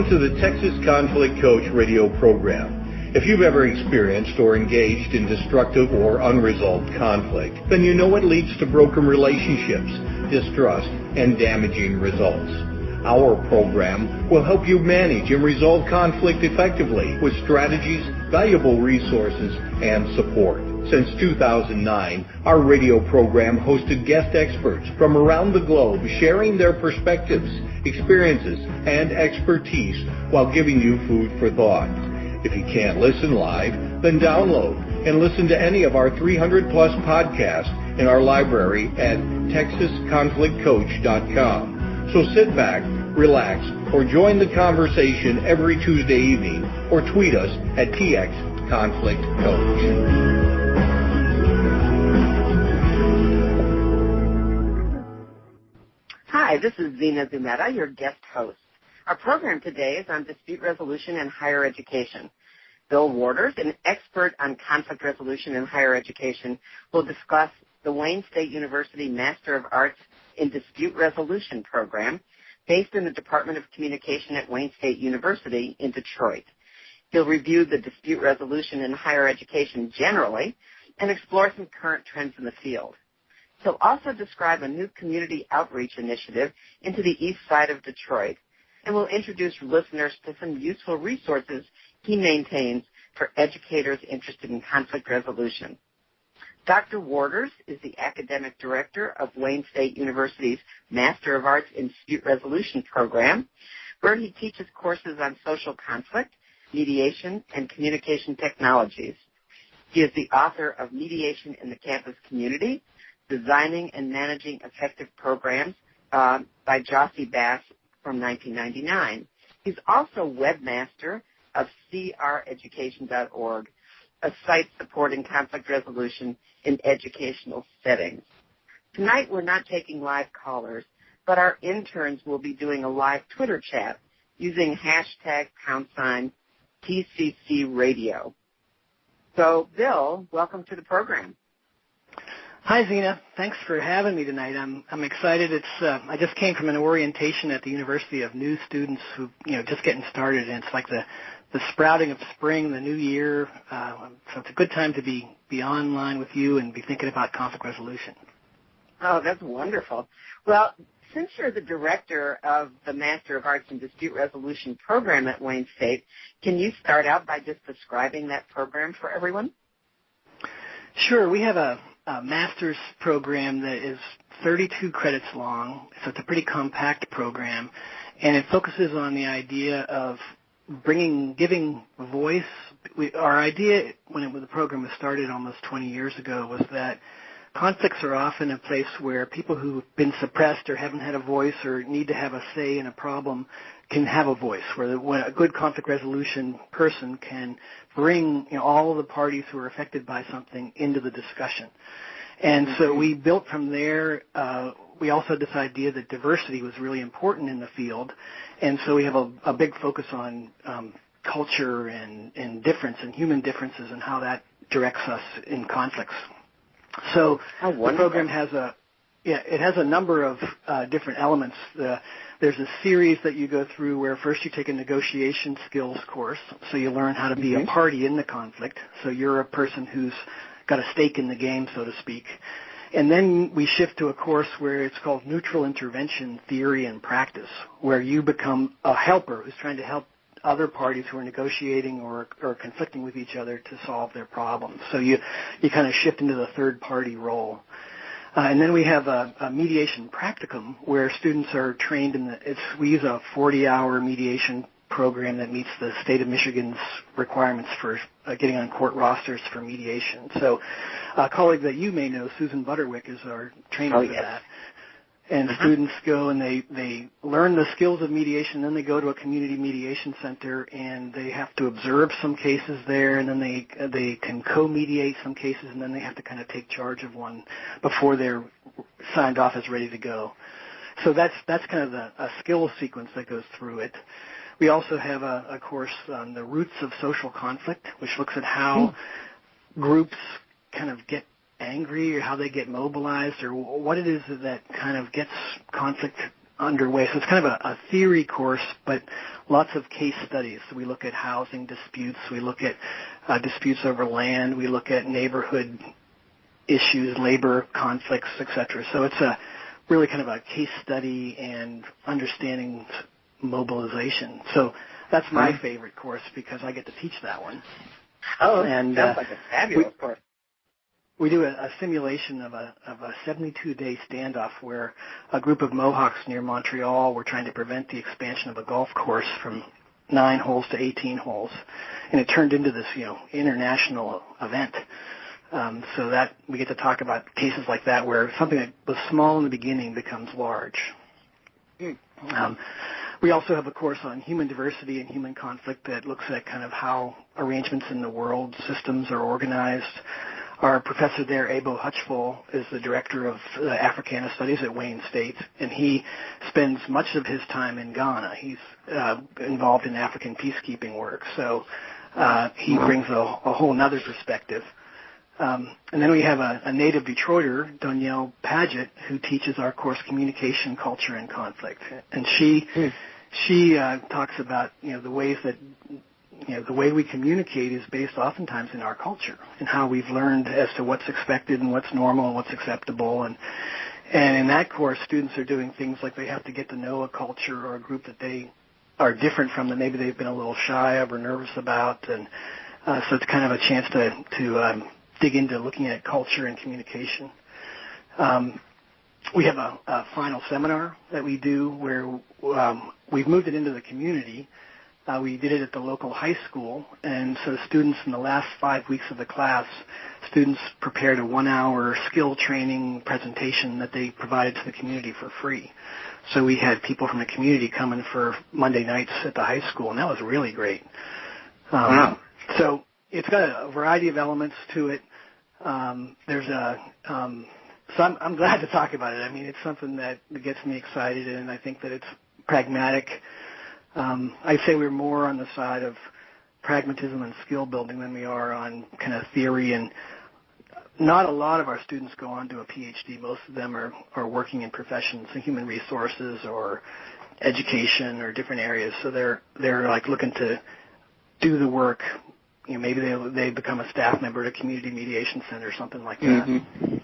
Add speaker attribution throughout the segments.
Speaker 1: Welcome to the Texas Conflict Coach radio program. If you've ever experienced or engaged in destructive or unresolved conflict, then you know what leads to broken relationships, distrust, and damaging results. Our program will help you manage and resolve conflict effectively with strategies, valuable resources, and support. Since 2009, our radio program hosted guest experts from around the globe sharing their perspectives, experiences, and expertise while giving you food for thought. If you can't listen live, then download and listen to any of our 300-plus podcasts in our library at texasconflictcoach.com. So sit back, relax, or join the conversation every Tuesday evening, or tweet us at TXConflictCoach.
Speaker 2: Hi, this is Zina Zumeta, your guest host. Our program today is on dispute resolution in higher education. Bill Warters, an expert on conflict resolution in higher education, will discuss the Wayne State University Master of Arts in Dispute Resolution program based in the Department of Communication at Wayne State University in Detroit. He'll review the dispute resolution in higher education generally and explore some current trends in the field. He'll also describe a new community outreach initiative into the east side of Detroit, and will introduce listeners to some useful resources he maintains for educators interested in conflict resolution. Dr. Warters is the academic director of Wayne State University's Master of Arts in Dispute Resolution program, where he teaches courses on social conflict, mediation, and communication technologies. He is the author of Mediation in the Campus Community, Designing and Managing Effective Programs by Jossey-Bass from 1999. He's also webmaster of creducation.org, a site supporting conflict resolution in educational settings. Tonight we're not taking live callers, but our interns will be doing a live Twitter chat using hashtag #TCC Radio. So, Bill, welcome to the program.
Speaker 3: Hi, Zena. Thanks for having me tonight. I'm excited. I just came from an orientation at the University of new students who just getting started, and it's like the sprouting of spring, the new year. So it's a good time to be online with you and be thinking about conflict resolution.
Speaker 2: Oh, that's wonderful. Well, since you're the director of the Master of Arts in Dispute Resolution program at Wayne State, can you start out by just describing that program for everyone?
Speaker 3: Sure. We have a master's program that is 32 credits long, so it's a pretty compact program, and it focuses on the idea of giving voice. Our idea when the program was started almost 20 years ago was that conflicts are often a place where people who've been suppressed or haven't had a voice or need to have a say in a problem can have a voice, where a good conflict resolution person can bring all of the parties who are affected by something into the discussion. And so we built from there. We also had this idea that diversity was really important in the field, and so we have a big focus on culture and difference and human differences and how that directs us in conflicts. So the program has it has a number of different elements. There's a series that you go through where first you take a negotiation skills course, so you learn how to be a party in the conflict. So you're a person who's got a stake in the game, so to speak. And then we shift to a course where it's called Neutral Intervention Theory and Practice, where you become a helper who's trying to help other parties who are negotiating or conflicting with each other to solve their problems. So you kind of shift into the third-party role. And then we have a mediation practicum where students are trained we use a 40-hour mediation program that meets the state of Michigan's requirements for getting on court rosters for mediation. So a colleague that you may know, Susan Butterwick, is our trainer for that. And students go and they learn the skills of mediation, then they go to a community mediation center and they have to observe some cases there, and then they can co-mediate some cases, and then they have to kind of take charge of one before they're signed off as ready to go. So that's kind of a skills sequence that goes through it. We also have a course on the roots of social conflict, which looks at how groups kind of get angry or how they get mobilized or what it is that kind of gets conflict underway. So it's kind of a theory course, but lots of case studies. So we look at housing disputes, we look at disputes over land, we look at neighborhood issues, labor conflicts, etc. So it's a really kind of a case study and understanding mobilization. So that's my favorite course because I get to teach that one.
Speaker 2: Oh, and sounds like a fabulous course.
Speaker 3: We do a simulation of a 72-day standoff where a group of Mohawks near Montreal were trying to prevent the expansion of a golf course from 9 holes to 18 holes, and it turned into this, international event. So that we get to talk about cases like that where something that was small in the beginning becomes large. We also have a course on human diversity and human conflict that looks at kind of how arrangements in the world systems are organized. Our professor there, Abo Hutchful, is the director of Africana Studies at Wayne State, and he spends much of his time in Ghana. He's involved in African peacekeeping work, so he brings a whole other perspective. And then we have a native Detroiter, Danielle Paget, who teaches our course Communication, Culture, and Conflict. And she talks about the ways that the way we communicate is based oftentimes in our culture and how we've learned as to what's expected and what's normal and what's acceptable. And in that course, students are doing things like they have to get to know a culture or a group that they are different from, that maybe they've been a little shy of or nervous about. And so it's kind of a chance to dig into looking at culture and communication. We have a final seminar that we do where we've moved it into the community. We did it at the local high school, and so students in the last 5 weeks of the class, students prepared a 1-hour skill training presentation that they provided to the community for free. So we had people from the community coming for Monday nights at the high school, and that was really great.
Speaker 2: Wow.
Speaker 3: So it's got a variety of elements to it. So I'm glad to talk about it. I mean, it's something that gets me excited, and I think that it's pragmatic. I'd say we're more on the side of pragmatism and skill building than we are on kind of theory, and not a lot of our students go on to a Ph.D. Most of them are working in professions, in human resources or education or different areas. So they're like looking to do the work. Maybe they become a staff member at a community mediation center or something like that.
Speaker 2: Mm-hmm.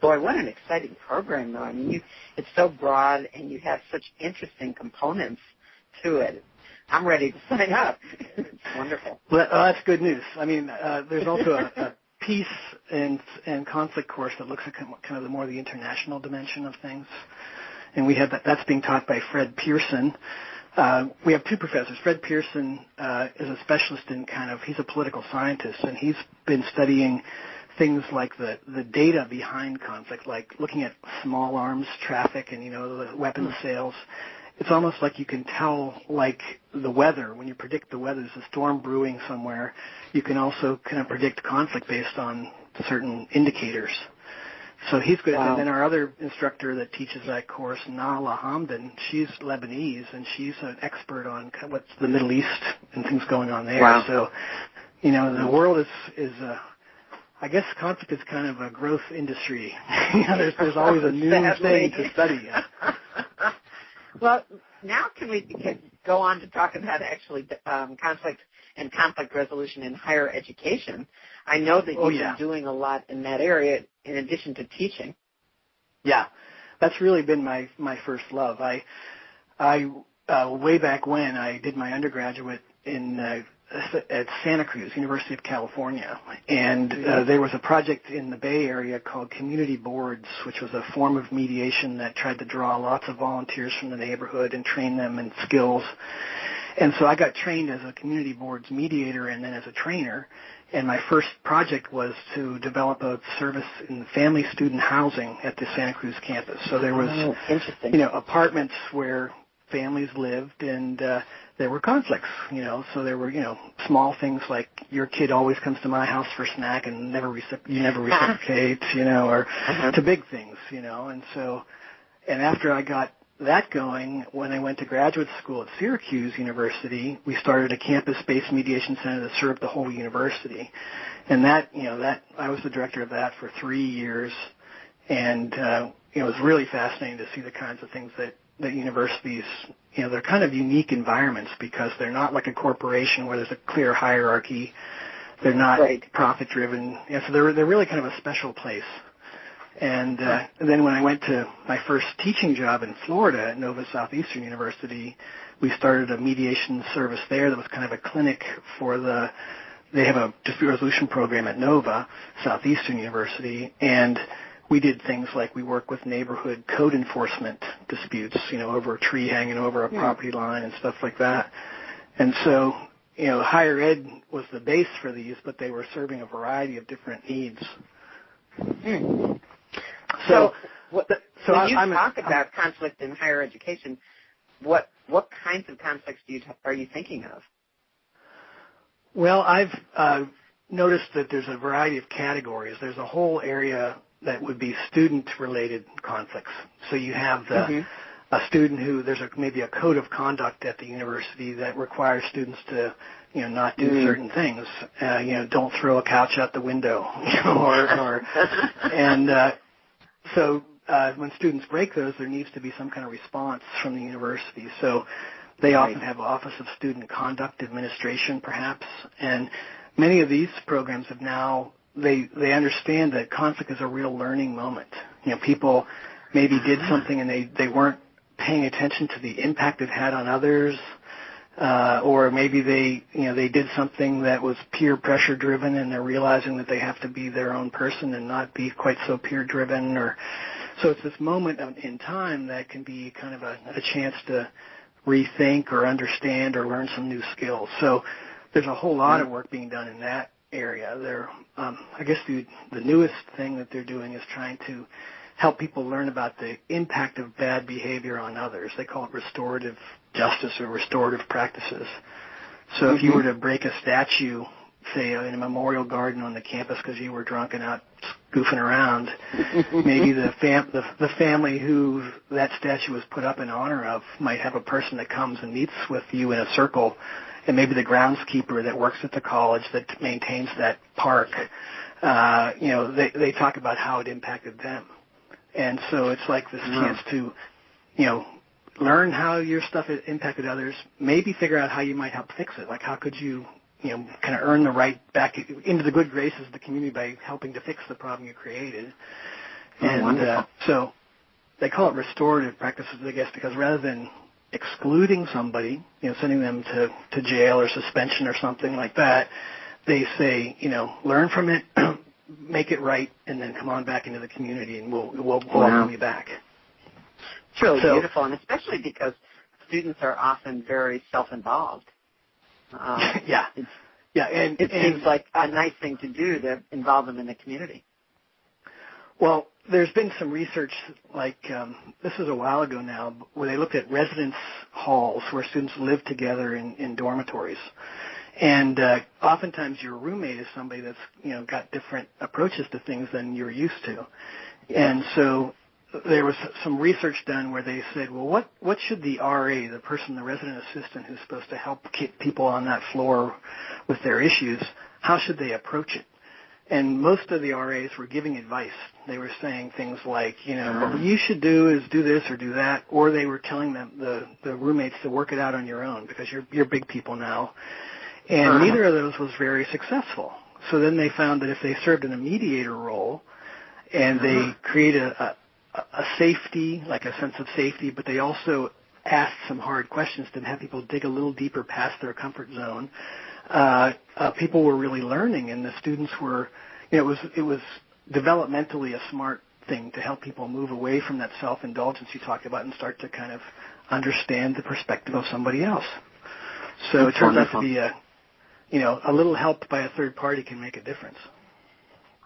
Speaker 2: Boy, what an exciting program, though. I mean, it's so broad, and you have such interesting components to it. I'm ready to sign up. It's wonderful.
Speaker 3: Well, that's good news. I mean, there's also a peace and conflict course that looks at kind of the international dimension of things, and we have that's being taught by Fred Pearson. We have 2 professors. Fred Pearson is a specialist in he's a political scientist, and he's been studying things like the data behind conflict, like looking at small arms traffic and, the weapons sales. It's almost like you can tell, like the weather, when you predict the weather, there's a storm brewing somewhere, you can also kind of predict conflict based on certain indicators. So he's good. Wow. And then our other instructor that teaches that course, Nala Hamdan, she's Lebanese, and she's an expert on what's the Middle East and things going on there.
Speaker 2: Wow.
Speaker 3: So, the world is I guess conflict is kind of a growth industry. There's always a new thing to study.
Speaker 2: Well, now can we go on to talk about actually conflict and conflict resolution in higher education? I know that you've been doing a lot in that area in addition to teaching. Yeah,
Speaker 3: that's really been my first love. I way back when I did my undergraduate at Santa Cruz, University of California, and there was a project in the Bay Area called Community Boards, which was a form of mediation that tried to draw lots of volunteers from the neighborhood and train them in skills. And so I got trained as a community boards mediator and then as a trainer, and my first project was to develop a service in family student housing at the Santa Cruz campus. So there was apartments where families lived, and there were conflicts, so there were, small things like your kid always comes to my house for snack and you never reciprocate, or to big things, and after I got that going, when I went to graduate school at Syracuse University, we started a campus-based mediation center that served the whole university, and that I was the director of that for 3 years, and it was really fascinating to see the kinds of things that that universities, they're kind of unique environments because they're not like a corporation where there's a clear hierarchy. They're not profit-driven. So they're really kind of a special place. And then when I went to my first teaching job in Florida at Nova Southeastern University, we started a mediation service there that was kind of a clinic for they have a dispute resolution program at Nova Southeastern University, and we did things like we work with neighborhood code enforcement disputes, over a tree hanging over a property line and stuff like that. And so, higher ed was the base for these, but they were serving a variety of different needs.
Speaker 2: So when you talk about conflict in higher education, what kinds of conflicts are you thinking of?
Speaker 3: Well, I've noticed that there's a variety of categories. There's a whole area that would be student-related conflicts. So you have a student who there's maybe a code of conduct at the university that requires students to not do certain things. Don't throw a couch out the window, So when students break those, there needs to be some kind of response from the university. So they often have Office of Student Conduct Administration, perhaps, and many of these programs have now, they understand that conflict is a real learning moment. People maybe did something and they weren't paying attention to the impact it had on others, or maybe they did something that was peer pressure driven and they're realizing that they have to be their own person and not be quite so peer driven. So it's this moment in time that can be kind of a chance to rethink or understand or learn some new skills. So there's a whole lot of work being done in that area. I guess the newest thing that they're doing is trying to help people learn about the impact of bad behavior on others. They call it restorative justice or restorative practices. So if you were to break a statue, say in a memorial garden on the campus because you were drunk and out goofing around, maybe the family who that statue was put up in honor of might have a person that comes and meets with you in a circle, and maybe the groundskeeper that works at the college that maintains that park, they talk about how it impacted them. And so it's like this chance to, learn how your stuff impacted others, maybe figure out how you might help fix it. Like how could you, kind of earn the right back into the good graces of the community by helping to fix the problem you created. And so they call it restorative practices, I guess, because rather than excluding somebody, sending them to jail or suspension or something like that, they say, learn from it, make it right, and then come on back into the community, and we'll welcome you back.
Speaker 2: It's really beautiful, and especially because students are often very self-involved. It seems like a nice thing to do to involve them in the community.
Speaker 3: Well, there's been some research, like this was a while ago now, where they looked at residence halls where students live together in dormitories. And oftentimes your roommate is somebody that's got different approaches to things than you're used to. And so there was some research done where they said, well, what should the RA, the resident assistant who's supposed to help keep people on that floor with their issues, how should they approach it? And most of the RAs were giving advice. They were saying things like, what you should do is do this or do that, or they were telling them the roommates to work it out on your own because you're big people now. And neither of those was very successful. So then they found that if they served in a mediator role and they create a safety, like a sense of safety, but they also asked some hard questions to have people dig a little deeper past their comfort zone, people were really learning, and the students were, it was developmentally a smart thing to help people move away from that self-indulgence you talked about and start to kind of understand the perspective of somebody else. So it turns out to be a little help by a third party can make a difference.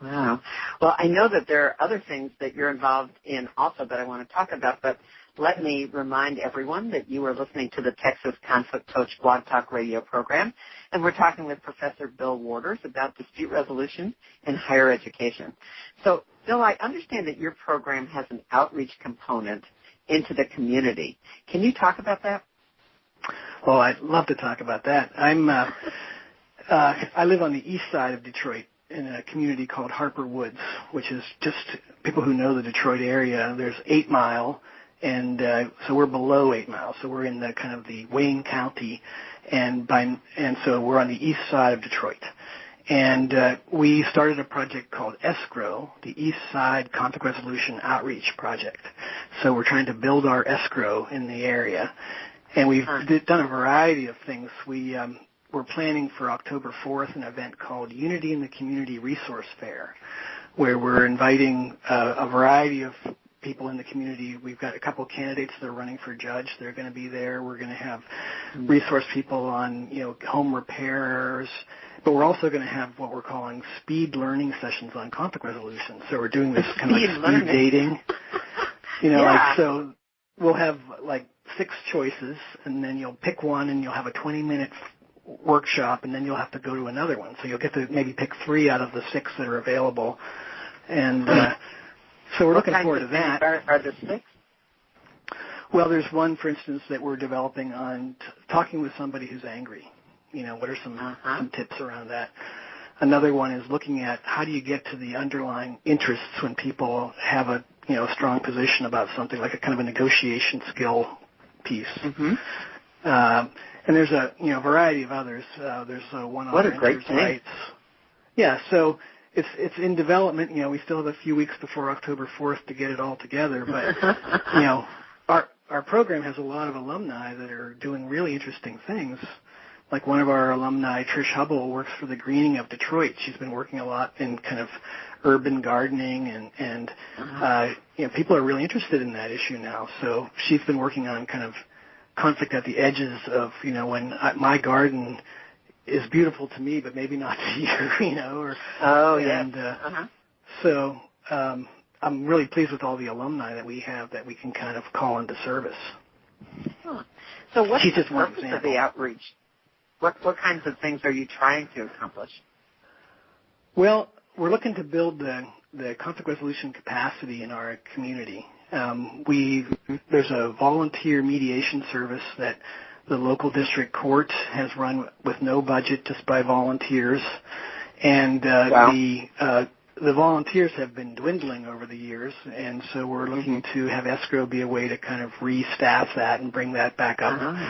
Speaker 2: Wow. Well, I know that there are other things that you're involved in also that I want to talk about, but let me remind everyone that you are listening to the Texas Conflict Coach Blog Talk Radio program, and we're talking with Professor Bill Warters about dispute resolution in higher education. So, Bill, I understand that your program has an outreach component into the community. Can you talk about that?
Speaker 3: Well, I'd love to talk about that. I live on the east side of Detroit in a community called Harper Woods, which is just people who know the Detroit area. There's 8 Mile, And so we're below 8 miles. So we're in the kind of the Wayne County, and so we're on the east side of Detroit. And we started a project called escrow, the East Side Conflict Resolution Outreach Project. So we're trying to build our escrow in the area. And we've done a variety of things. We're planning for October 4th an event called Unity in the Community Resource Fair, where we're inviting a variety of people in the community. We've got a couple of candidates that are running for judge. They're going to be there. We're going to have resource people on, home repairs. But we're also going to have what we're calling speed learning sessions on conflict resolution. So we're doing this kind of like speed dating. So we'll have like 6 choices, and then you'll pick one, and you'll have a 20-minute workshop, and then you'll have to go to another one. So you'll get to maybe pick 3 out of the 6 that are available. And so we're looking forward to that.
Speaker 2: Are there 6?
Speaker 3: Well, there's one, for instance, that we're developing on talking with somebody who's angry. What are some tips around that? Another one is looking at how do you get to the underlying interests when people have a strong position about something, like a kind of a negotiation skill piece.
Speaker 2: Mm-hmm.
Speaker 3: And there's a variety of others. There's one on renters' rights. Yeah, so it's in development. We still have a few weeks before October 4th to get it all together, but our program has a lot of alumni that are doing really interesting things. Like one of our alumni, Trish Hubble, works for the Greening of Detroit. She's been working a lot in kind of urban gardening, and people are really interested in that issue now. So she's been working on kind of conflict at the edges of, when my garden is beautiful to me, but maybe not to you, So I'm really pleased with all the alumni that we have that we can kind of call into service.
Speaker 2: Huh. So what's the purpose of the outreach? What kinds of things are you trying to accomplish?
Speaker 3: Well, we're looking to build the conflict resolution capacity in our community. There's a volunteer mediation service that the local district court has run with no budget, just by volunteers, and the volunteers have been dwindling over the years, and so we're looking to have escrow be a way to kind of restaff that and bring that back up.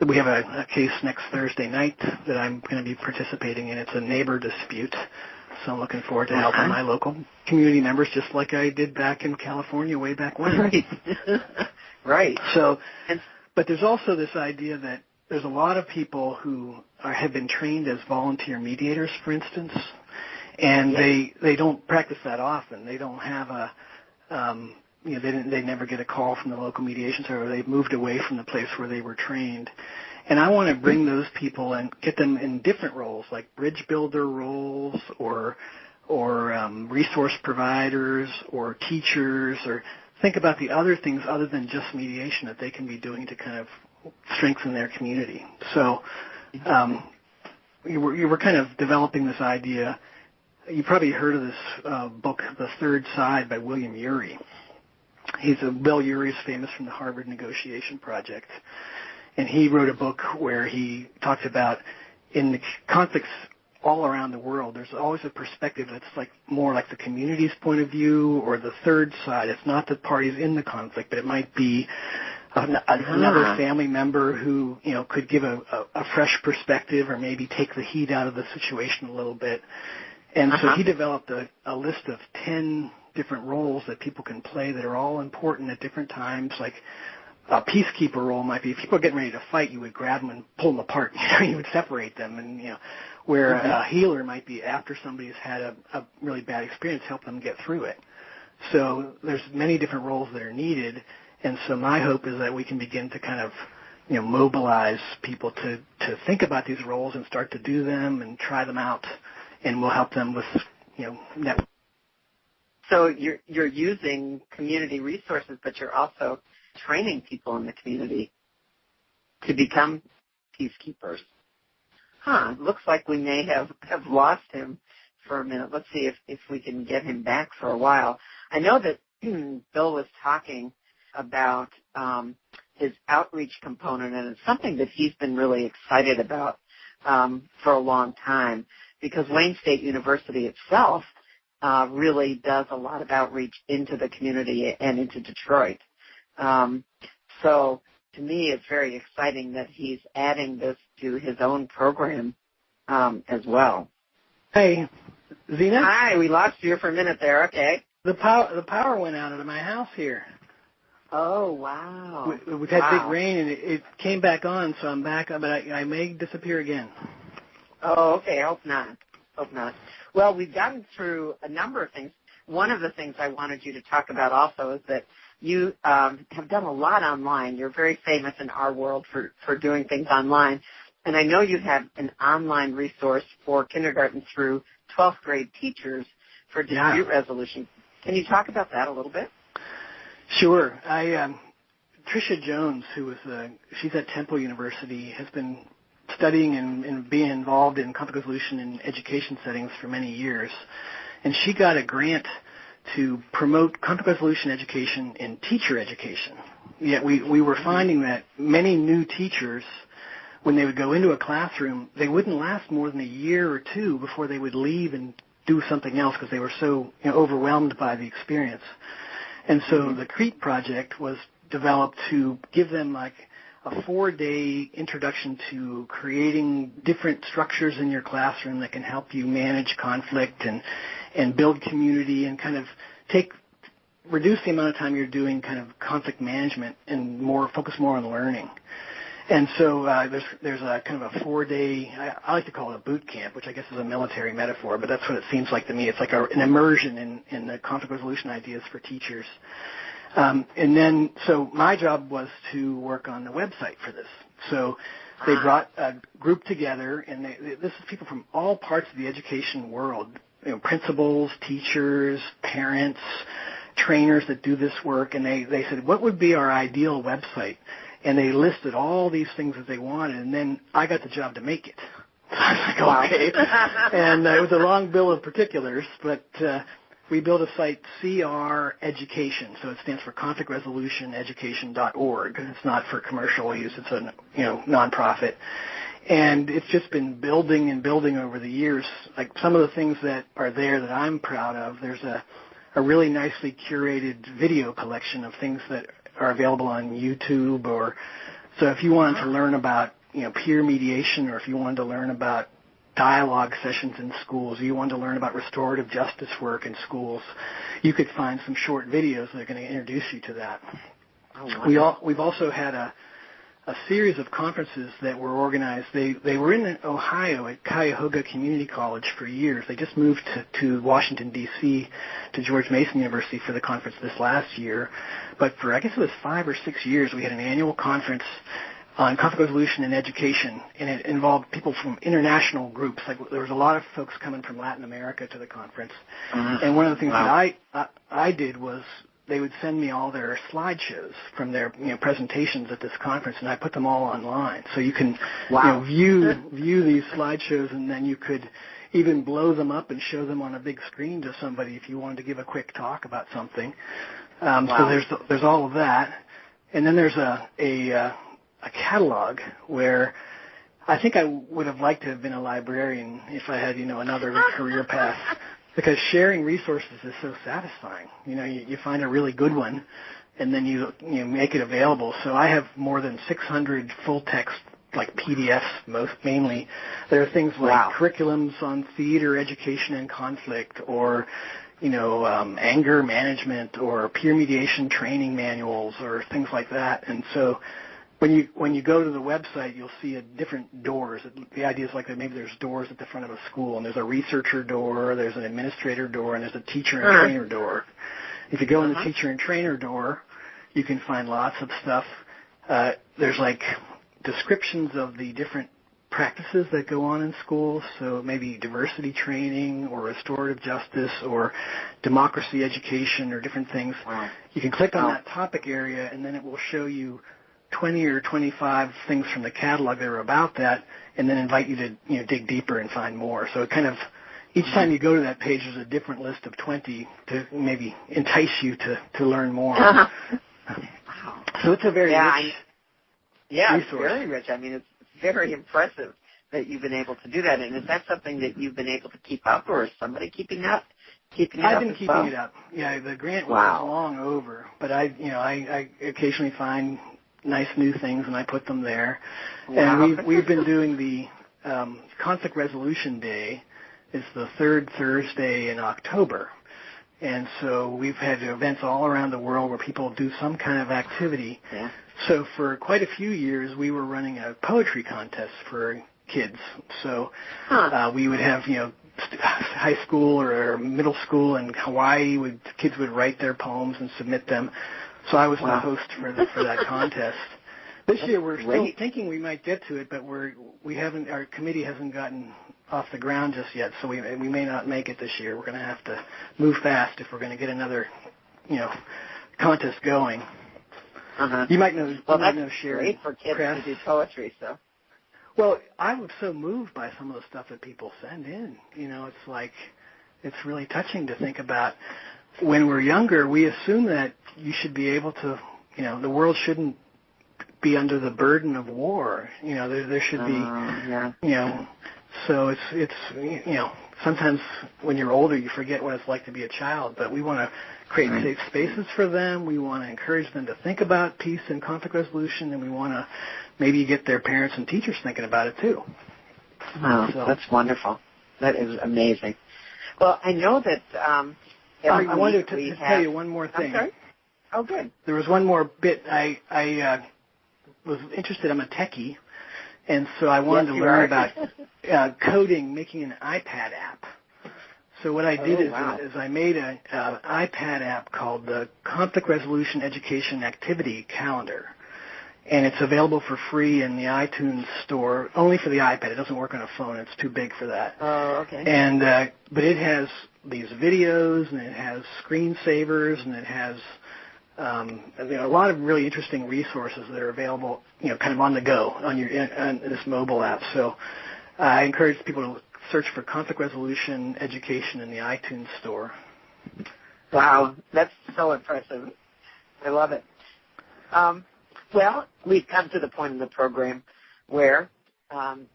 Speaker 3: We have a case next Thursday night that I'm going to be participating in. It's a neighbor dispute, so I'm looking forward to helping my local community members, just like I did back in California way back when.
Speaker 2: Right. Right.
Speaker 3: So, but there's also this idea that there's a lot of people who have been trained as volunteer mediators, for instance, and they don't practice that often. They don't have they never get a call from the local mediation center, or they've moved away from the place where they were trained. And I want to bring those people and get them in different roles, like bridge builder roles, or resource providers, or teachers, or think about the other things other than just mediation that they can be doing to kind of strengthen their community. So you were kind of developing this idea. You probably heard of this book, The Third Side, by William Ury. Bill Ury's famous from the Harvard Negotiation Project, and he wrote a book where he talks about in the conflicts all around the world, there's always a perspective that's like more like the community's point of view, or the third side. It's not the parties in the conflict, but it might be another family member who could give a fresh perspective, or maybe take the heat out of the situation a little bit. And so he developed a list of 10 different roles that people can play that are all important at different times. Like a peacekeeper role might be, if people are getting ready to fight, you would grab them and pull them apart. You would separate them. And where a healer might be, after somebody's had a really bad experience, help them get through it. So there's many different roles that are needed. And so my hope is that we can begin to kind of mobilize people to think about these roles and start to do them and try them out. And we'll help them with network.
Speaker 2: So you're using community resources, but you're also training people in the community to become peacekeepers. Looks like we may have lost him for a minute. Let's see if we can get him back for a while. I know that Bill was talking about his outreach component, and it's something that he's been really excited about for a long time, because Wayne State University itself really does a lot of outreach into the community and into Detroit. So to me, it's very exciting that he's adding this to his own program as well.
Speaker 3: Hey, Zena?
Speaker 2: Hi, we lost you for a minute there. Okay.
Speaker 3: The power went out of my house here.
Speaker 2: Oh, wow.
Speaker 3: We've had big rain, and it came back on, so I'm back, but I may disappear again.
Speaker 2: Oh, okay. Hope not. Well, we've gotten through a number of things. One of the things I wanted you to talk about also is that you have done a lot online. You're very famous in our world for doing things online. And I know you have an online resource for kindergarten through 12th grade teachers for dispute resolution. Can you talk about that a little bit?
Speaker 3: Sure. Tricia Jones, she's at Temple University, has been studying and being involved in conflict resolution in education settings for many years. And she got a grant to promote conflict resolution education in teacher education. Yet we were finding that many new teachers, when they would go into a classroom, they wouldn't last more than a year or two before they would leave and do something else because they were so overwhelmed by the experience. And so the CREEP project was developed to give them like a 4-day introduction to creating different structures in your classroom that can help you manage conflict and build community and kind of reduce the amount of time you're doing kind of conflict management and focus more on learning. And so there's a kind of a 4-day, I like to call it a boot camp, which I guess is a military metaphor, but that's what it seems like to me. It's like an immersion in the conflict resolution ideas for teachers. And then, so my job was to work on the website for this. So they brought a group together, and this is people from all parts of the education world, principals, teachers, parents, trainers that do this work, and they said, what would be our ideal website? And they listed all these things that they wanted, and then I got the job to make it. So I was like, okay. And it was a long bill of particulars, but we built a site, CR Education, so it stands for Conflict Resolution Education.org. It's not for commercial use. It's a nonprofit. And it's just been building and building over the years. Like some of the things that are there that I'm proud of, there's a really nicely curated video collection of things that are available on YouTube. Or so if you wanted to learn about peer mediation, or if you wanted to learn about dialogue sessions in schools, you wanted to learn about restorative justice work in schools, you could find some short videos that are going to introduce you to that. We've also had a series of conferences that were organized. They were in Ohio at Cuyahoga Community College for years. They just moved to Washington, D.C., to George Mason University for the conference this last year. But for, I guess it was 5 or 6 years, we had an annual conference on conflict resolution and education, and it involved people from international groups. Like there was a lot of folks coming from Latin America to the conference. And one of the things that I did was they would send me all their slideshows from their presentations at this conference, and I put them all online. So you can view these slideshows, and then you could even blow them up and show them on a big screen to somebody if you wanted to give a quick talk about something. So there's all of that, and then there's a catalog where I think I would have liked to have been a librarian if I had another career path. Because sharing resources is so satisfying. You find a really good one, and then you make it available. So I have more than 600 full text, like PDFs mainly. There are things like curriculums on theater, education, and conflict, or anger management, or peer mediation training manuals, or things like that. And so when you go to the website, you'll see different doors. The idea is like that maybe there's doors at the front of a school, and there's a researcher door, there's an administrator door, and there's a teacher and trainer door. If you go in the teacher and trainer door, you can find lots of stuff. There's like descriptions of the different practices that go on in schools, so maybe diversity training or restorative justice or democracy education or different things. You can click on that topic area, and then it will show you 20 or 25 things from the catalog that are about that, and then invite you to dig deeper and find more. So it kind of, each time you go to that page, there's a different list of 20 to maybe entice you to learn more. So it's a very rich resource.
Speaker 2: It's very rich. I mean, it's very impressive that you've been able to do that. And is that something that you've been able to keep up, or is somebody keeping up keeping it
Speaker 3: I've
Speaker 2: up
Speaker 3: been
Speaker 2: as
Speaker 3: keeping
Speaker 2: well?
Speaker 3: it up. Yeah, the grant was
Speaker 2: Wow.
Speaker 3: long over, but I occasionally find nice new things and I put them there.
Speaker 2: Wow.
Speaker 3: And we've been doing the Conflict Resolution Day. Is the third Thursday in October. And so we've had events all around the world where people do some kind of activity.
Speaker 2: Yeah.
Speaker 3: So for quite a few years, we were running a poetry contest for kids. So we would have, high school or middle school in Hawaii, kids would write their poems and submit them. So I was the host for that contest. This year we're still thinking we might get to it, but our committee hasn't gotten off the ground just yet, so we may not make it this year. We're going to have to move fast if we're going to get another, contest going.
Speaker 2: Uh-huh.
Speaker 3: You might know.
Speaker 2: Well,
Speaker 3: that's
Speaker 2: Sharon great for kids to do poetry. So.
Speaker 3: Well, I was so moved by some of the stuff that people send in. It's really touching to think about. When we're younger, we assume that you should be able to, the world shouldn't be under the burden of war. There should be, So it's sometimes when you're older you forget what it's like to be a child, but we want to create safe spaces for them. We want to encourage them to think about peace and conflict resolution, and we want to maybe get their parents and teachers thinking about it too.
Speaker 2: Wow, that's wonderful. That is amazing. Well, I know that every
Speaker 3: I wanted to tell you one more thing.
Speaker 2: I'm sorry? Oh, good.
Speaker 3: There was one more bit. I was interested. I'm a techie. And so I wanted to learn about coding, making an iPad app. So what I did is I made an iPad app called the Conflict Resolution Education Activity Calendar. And it's available for free in the iTunes store, only for the iPad. It doesn't work on a phone. It's too big for that.
Speaker 2: Oh, okay.
Speaker 3: And but it has these videos, and it has screensavers, and it has a lot of really interesting resources that are available, kind of on the go on this mobile app. So I encourage people to search for Conflict Resolution Education in the iTunes store.
Speaker 2: Wow, that's so impressive. I love it. Well, we've come to the point in the program where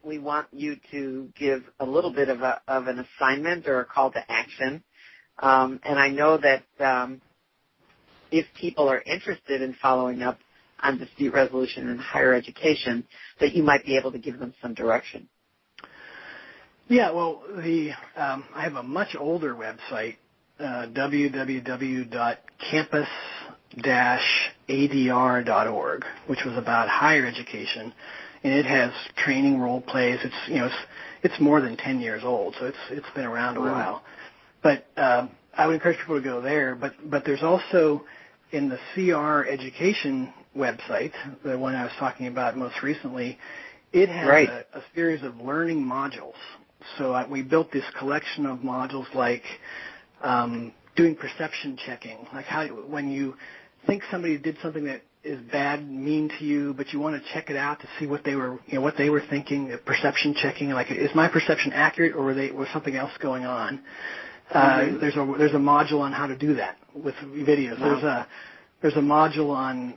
Speaker 2: we want you to give a little bit of an assignment or a call to action. And I know that if people are interested in following up on dispute resolution in higher education, that you might be able to give them some direction.
Speaker 3: Yeah, well, I have a much older website, www.campus-adr.org, which was about higher education, and it has training role plays. It's more than 10 years old, so it's been around a while. But I would encourage people to go there. But there's also in the CR Education website, the one I was talking about most recently, it has a series of learning modules. So we built this collection of modules like doing perception checking, like how when you think somebody did something that is bad, mean to you, but you want to check it out to see what they were thinking. Perception checking, like is my perception accurate, or was something else going on? There's a module on how to do that with videos. Wow. There's a module on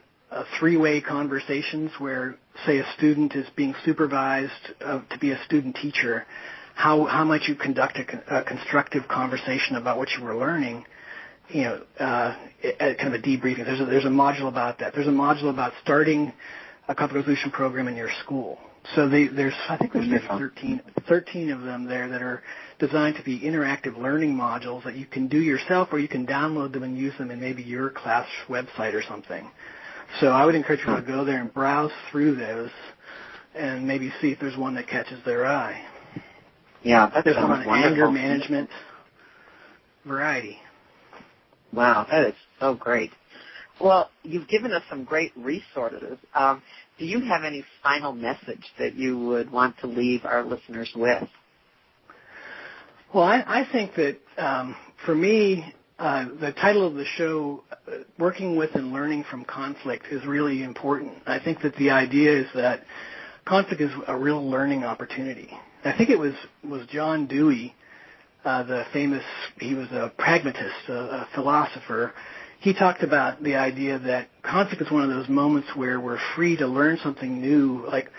Speaker 3: three-way conversations where, say, a student is being supervised to be a student teacher. How might you conduct a constructive conversation about what you were learning? Kind of a debriefing. There's a module about that. There's a module about starting a conflict resolution program in your school. So there's 13 of them there that are designed to be interactive learning modules that you can do yourself, or you can download them and use them in maybe your class website or something. So I would encourage people to go there and browse through those and maybe see if there's one that catches their eye.
Speaker 2: Yeah, that's
Speaker 3: there's one on
Speaker 2: wonderful.
Speaker 3: Anger management, variety.
Speaker 2: Wow, that is so great. Well, you've given us some great resources. Do you have any final message that you would want to leave our listeners with?
Speaker 3: Well, I think that for me, the title of the show, Working with and Learning from Conflict, is really important. I think that the idea is that conflict is a real learning opportunity. I think it was John Dewey, he was a pragmatist, a philosopher. He talked about the idea that conflict is one of those moments where we're free to learn something new. Like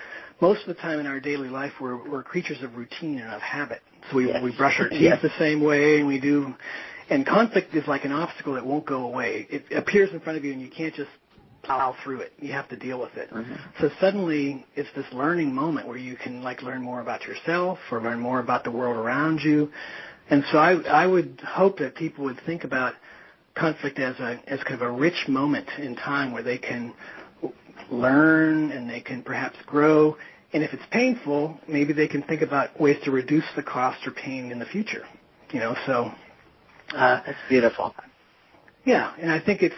Speaker 3: most of the time in our daily life, we're creatures of routine and of habit. So we brush our teeth the same way, and we do. And conflict is like an obstacle that won't go away. It appears in front of you, and you can't just plow through it. You have to deal with it.
Speaker 2: Mm-hmm.
Speaker 3: So suddenly, it's this learning moment where you can learn more about yourself or learn more about the world around you. And so I would hope that people would think about conflict as kind of a rich moment in time where they can learn and they can perhaps grow. And if it's painful, maybe they can think about ways to reduce the cost or pain in the future.
Speaker 2: That's beautiful.
Speaker 3: Yeah, and I think it's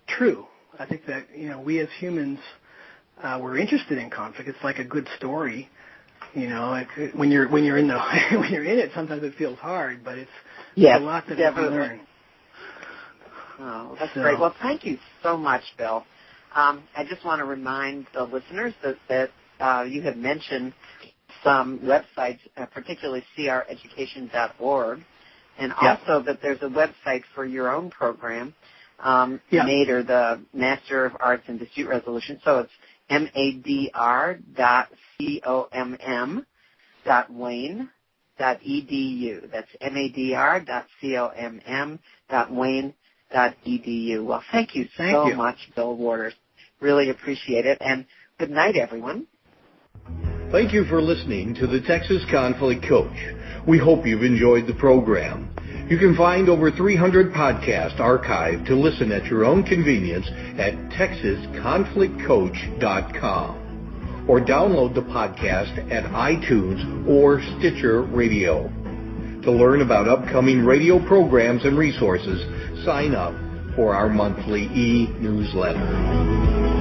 Speaker 3: true. I think that we as humans we're interested in conflict. It's like a good story. When you're in it, sometimes it feels hard, but it's a lot that we can learn.
Speaker 2: Oh, that's great. Well, thank you so much, Bill. I just want to remind the listeners that you have mentioned some websites, particularly creducation.org, and also that there's a website for your own program, Mater, the Master of Arts in Dispute Resolution. So it's madr.com.wayne.edu. That's madr.com.wayne.edu. Well, thank you so much, Bill Warters. Really appreciate it. And good night, everyone.
Speaker 1: Thank you for listening to the Texas Conflict Coach. We hope you've enjoyed the program. You can find over 300 podcasts archived to listen at your own convenience at texasconflictcoach.com or download the podcast at iTunes or Stitcher Radio. To learn about upcoming radio programs and resources, sign up for our monthly e-newsletter.